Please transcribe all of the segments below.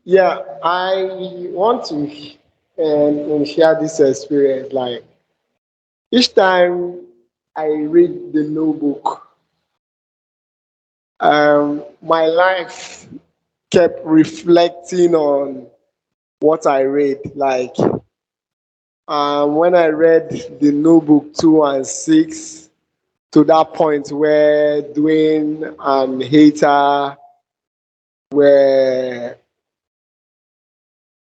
Yeah, I want to share this experience. Like each time I read the notebook, my life kept reflecting on what I read. Like when I read the notebook 2 and 6, to that point where Duane and Hater were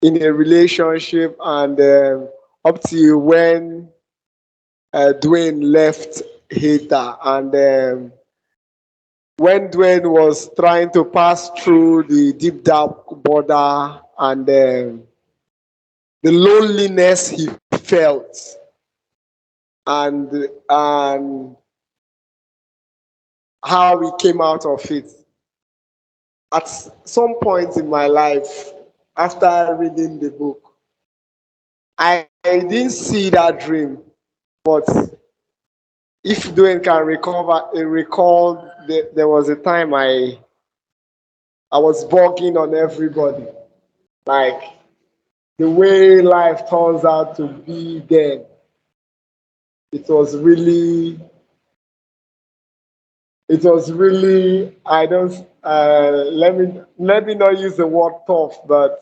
in a relationship, and up till when Duane left Hater, and when Duane was trying to pass through the deep dark border, and the loneliness he felt, and how he came out of it. At some point in my life, after reading the book, I didn't see that dream. But if Duane can recall, there was a time I was bugging on everybody. Like the way life turns out to be then, it was really, I don't, let me not use the word tough, but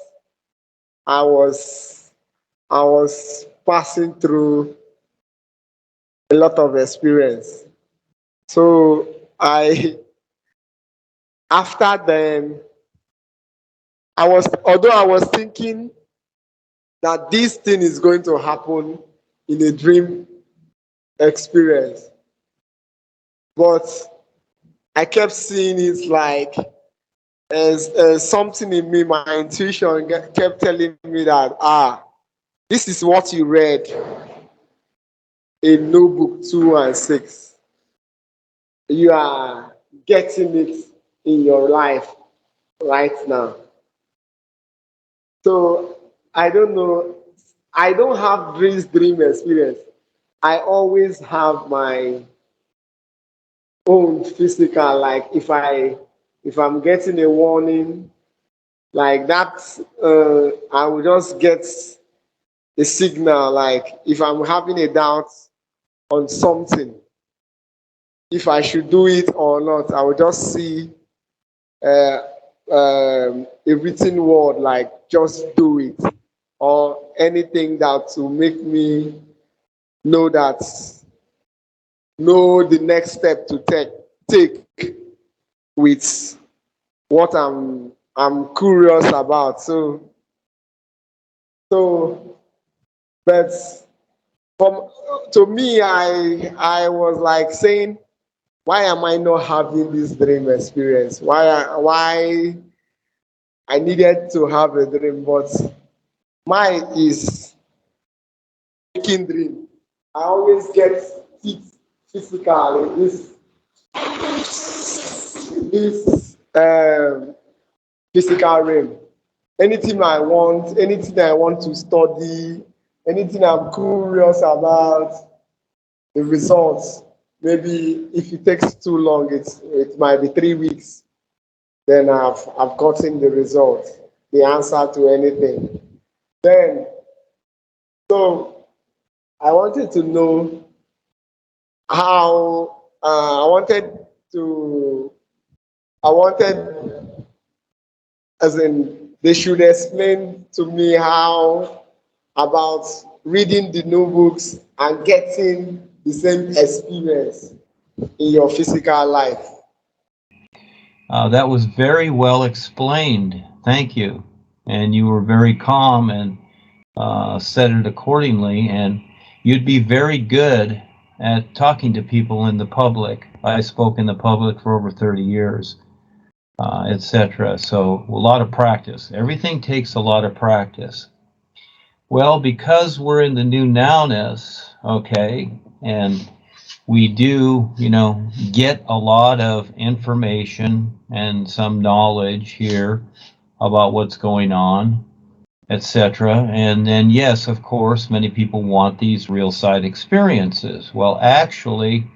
I was, passing through a lot of experience. So after then, although I was thinking that this thing is going to happen in a dream experience, but I kept seeing it like as something in me. My intuition kept telling me that this is what you read in notebook 2 and 6. You are getting it in your life right now. So I don't know. I don't have this dream experience. I always have my own physical. Like if I'm getting a warning like that, I will just get a signal. Like if I'm having a doubt on something, if I should do it or not, I will just see uh, a written word like just do it, or anything that will make me know the next step to take with what I'm curious about. So but from to me, I was like saying, why am I not having this dream experience? Why I needed to have a dream, but mine is waking dream. I always get it physically. This physical realm. Anything I want to study, anything I'm curious about, the results. Maybe if it takes too long, it might be 3 weeks. Then I've gotten the result, the answer to anything. Then so I wanted to know how to I wanted as in they should explain to me how about reading the notebooks and getting the same experience in your physical life. That was very well explained. Thank you. And you were very calm and said it accordingly. And you'd be very good at talking to people in the public. I spoke in the public for over 30 years, etc. So a lot of practice. Everything takes a lot of practice. Well, because we're in the new nowness, okay, and we do, get a lot of information and some knowledge here about what's going on, etc. And then, yes, of course, many people want these real side experiences. Well, actually,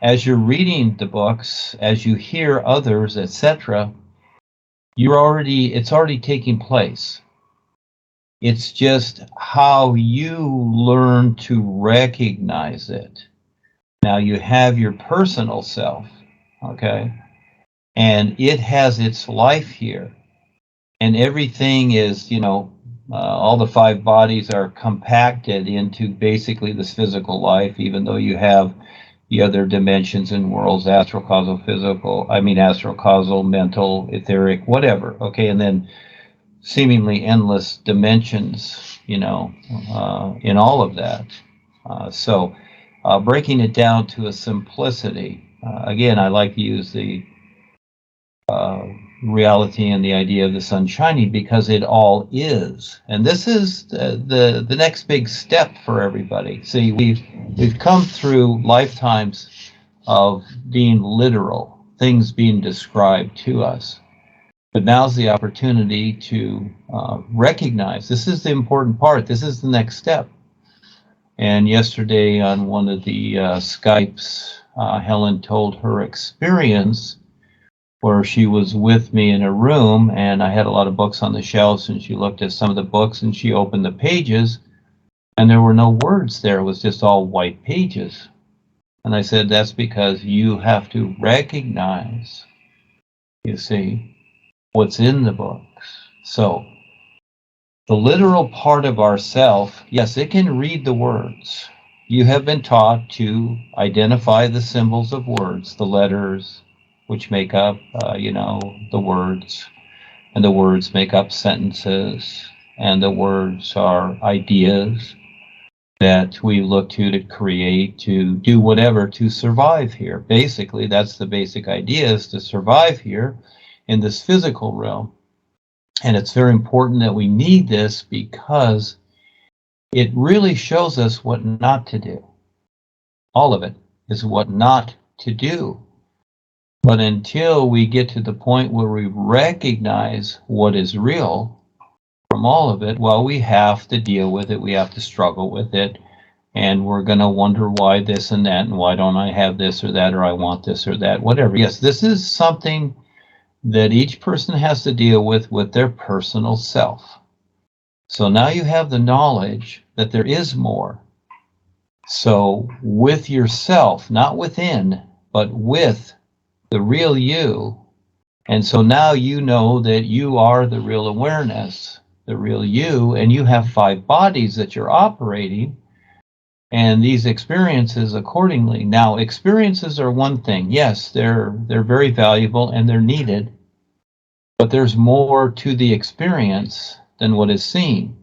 as you're reading the books, as you hear others, etc., it's already taking place. It's just how you learn to recognize it. Now you have your personal self, okay? And it has its life here. And everything is, all the five bodies are compacted into basically this physical life, even though you have the other dimensions and worlds, astral, causal, astral, causal, mental, etheric, whatever, okay? And then seemingly endless dimensions, in all of that. So breaking it down to a simplicity, again, I like to use the reality and the idea of the sun shining because it all is. And this is the next big step for everybody. See, we've come through lifetimes of being literal, things being described to us. But now's the opportunity to recognize this is the important part. This is the next step. And yesterday on one of the Skypes, Helen told her experience where she was with me in a room and I had a lot of books on the shelves, and she looked at some of the books and she opened the pages and there were no words there. It was just all white pages. And I said, that's because you have to recognize, you see, what's in the books. So the literal part of ourself, yes, it can read the words. You have been taught to identify the symbols of words, the letters, which make up, the words, and the words make up sentences, and the words are ideas that we look to create, to do whatever to survive here. Basically, that's the basic idea, is to survive here in this physical realm. And it's very important that we need this because it really shows us what not to do. All of it is what not to do. But until we get to the point where we recognize what is real from all of it, well, we have to deal with it. We have to struggle with it. And we're going to wonder why this and that, and why don't I have this or that, or I want this or that, whatever. Yes, this is something that each person has to deal with their personal self. So now you have the knowledge that there is more. So with yourself, not within, but with the real you. And so now you know that you are the real awareness, the real you, and you have five bodies that you're operating, and these experiences accordingly. Now, experiences are one thing. Yes, they're very valuable and they're needed, but there's more to the experience than what is seen.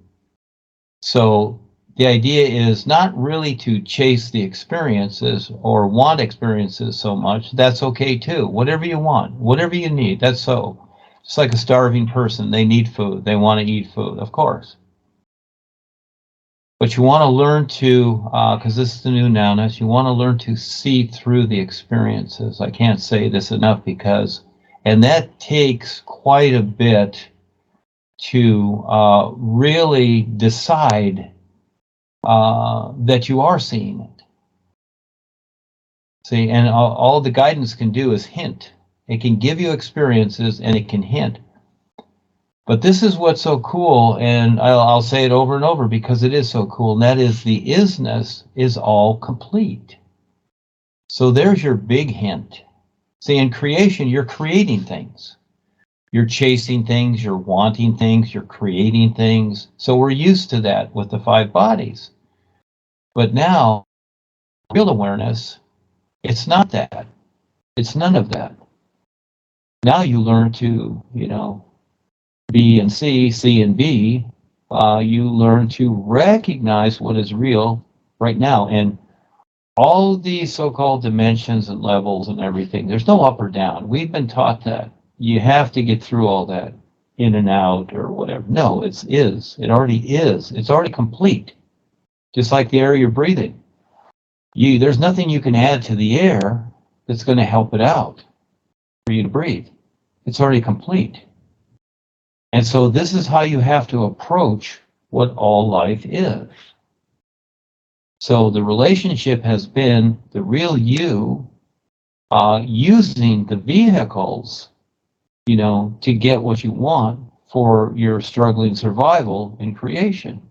So the idea is not really to chase the experiences or want experiences so much. That's okay too. Whatever you want, whatever you need, that's so. It's like a starving person. They need food. They want to eat food, of course. But you want to learn to, because this is the new nowness, you want to learn to see through the experiences. I can't say this enough and that takes quite a bit to really decide that you are seeing it. See, and all the guidance can do is hint. It can give you experiences and it can hint. But this is what's so cool, and I'll say it over and over because it is so cool, and that is the isness is all complete. So there's your big hint. See, in creation, you're creating things. You're chasing things, you're wanting things, you're creating things. So we're used to that with the five bodies. But now, real awareness, it's not that. It's none of that. Now you learn to, be and see, see and be. You learn to recognize what is real right now. And all these so-called dimensions and levels and everything, there's no up or down. We've been taught that. You have to get through all that, in and out or whatever. No, it is. It already is. It's already complete. Just like the air you're breathing. There's nothing you can add to the air that's going to help it out for you to breathe. It's already complete. And so this is how you have to approach what all life is. So the relationship has been the real you using the vehicles you know, to get what you want for your struggling survival and creation.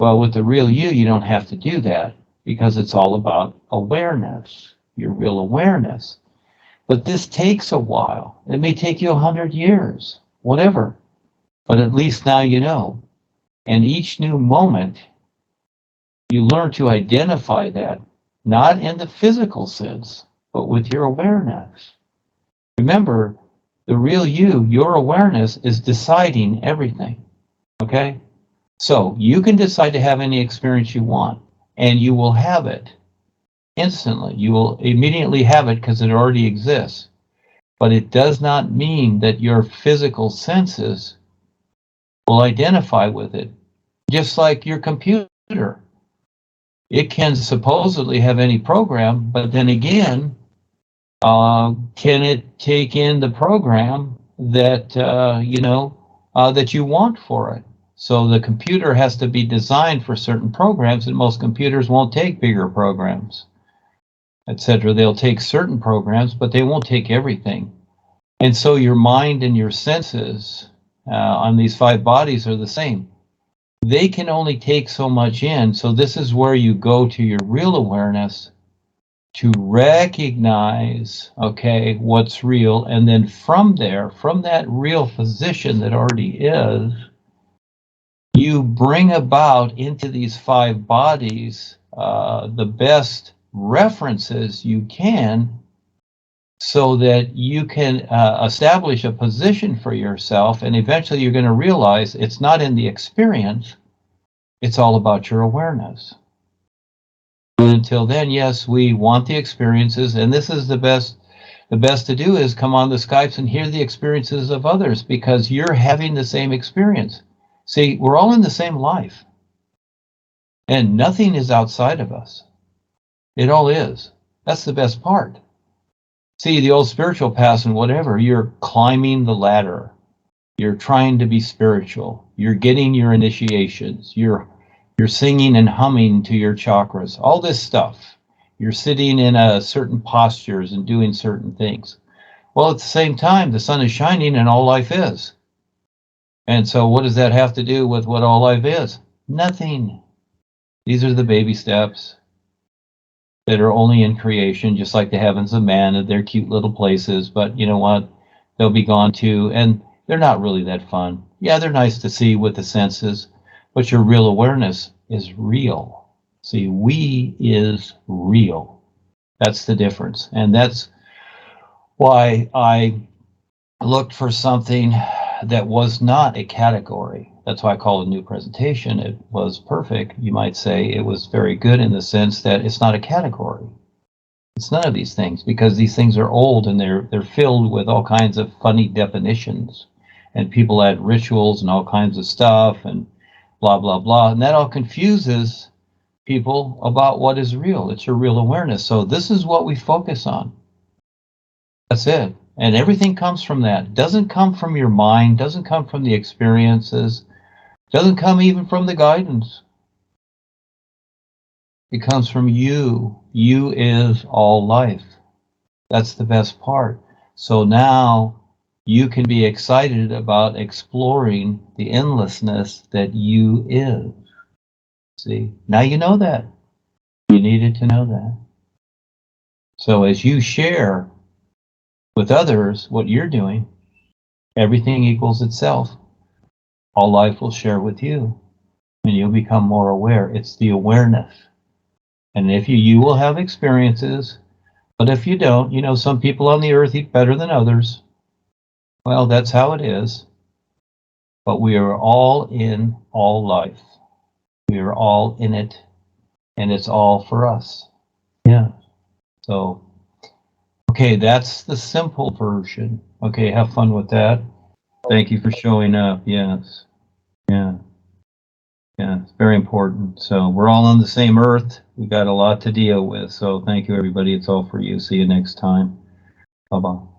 Well, with the real you don't have to do that because it's all about awareness, your real awareness. But this takes a while. It may take you 100 years, whatever. But at least now you know. And each new moment, you learn to identify that, not in the physical sense, but with your awareness. Remember, the real you, your awareness, is deciding everything. Okay? So you can decide to have any experience you want, and you will have it instantly. You will immediately have it because it already exists. But it does not mean that your physical senses will identify with it. Just like your computer. It can supposedly have any program, but then again, can it take in the program that, that you want for it? So the computer has to be designed for certain programs, and most computers won't take bigger programs, etc. They'll take certain programs, but they won't take everything. And so your mind and your senses on these 5 bodies are the same. They can only take so much in. So this is where you go to your real awareness to recognize, okay, what's real. And then from there, from that real position that already is, you bring about into these 5 bodies the best references you can so that you can establish a position for yourself. And eventually you're going to realize it's not in the experience. It's all about your awareness. And until then, yes, we want the experiences, and this is the best to do is come on the Skypes and hear the experiences of others because you're having the same experience. See, we're all in the same life, and nothing is outside of us. It all is. That's the best part. See, the old spiritual paths and whatever, you're climbing the ladder. You're trying to be spiritual. You're getting your initiations. You're singing and humming to your chakras, all this stuff. You're sitting in certain postures and doing certain things. Well, at the same time, the sun is shining and all life is. And so what does that have to do with what all life is? Nothing. These are the baby steps that are only in creation, just like the heavens of man and their cute little places. But you know what? They'll be gone too. And they're not really that fun. Yeah, they're nice to see with the senses, but your real awareness is real. See, we is real. That's the difference. And that's why I looked for something that was not a category. That's why I call it a new presentation. It was perfect. You might say it was very good in the sense that it's not a category. It's none of these things because these things are old and they're filled with all kinds of funny definitions. And people add rituals and all kinds of stuff and blah, blah, blah. And that all confuses people about what is real. It's your real awareness. So this is what we focus on. That's it. And everything comes from that. It doesn't come from your mind, doesn't come from the experiences, doesn't come even from the guidance. It comes from you. You is all life. That's the best part. So now you can be excited about exploring the endlessness that you is. See, now you know that. You needed to know that. So as you share with others what you're doing, everything equals itself. All life will share with you, and you'll become more aware. It's the awareness. And if you will have experiences, but if you don't, you know, some people on the earth eat better than others. Well, that's how it is. But we are all in all life. We are all in it, and it's all for us. Yeah. So, okay, that's the simple version. Okay, have fun with that. Thank you for showing up. Yes. Yeah. Yeah, it's very important. So we're all on the same earth. We got a lot to deal with. So thank you, everybody. It's all for you. See you next time. Bye-bye.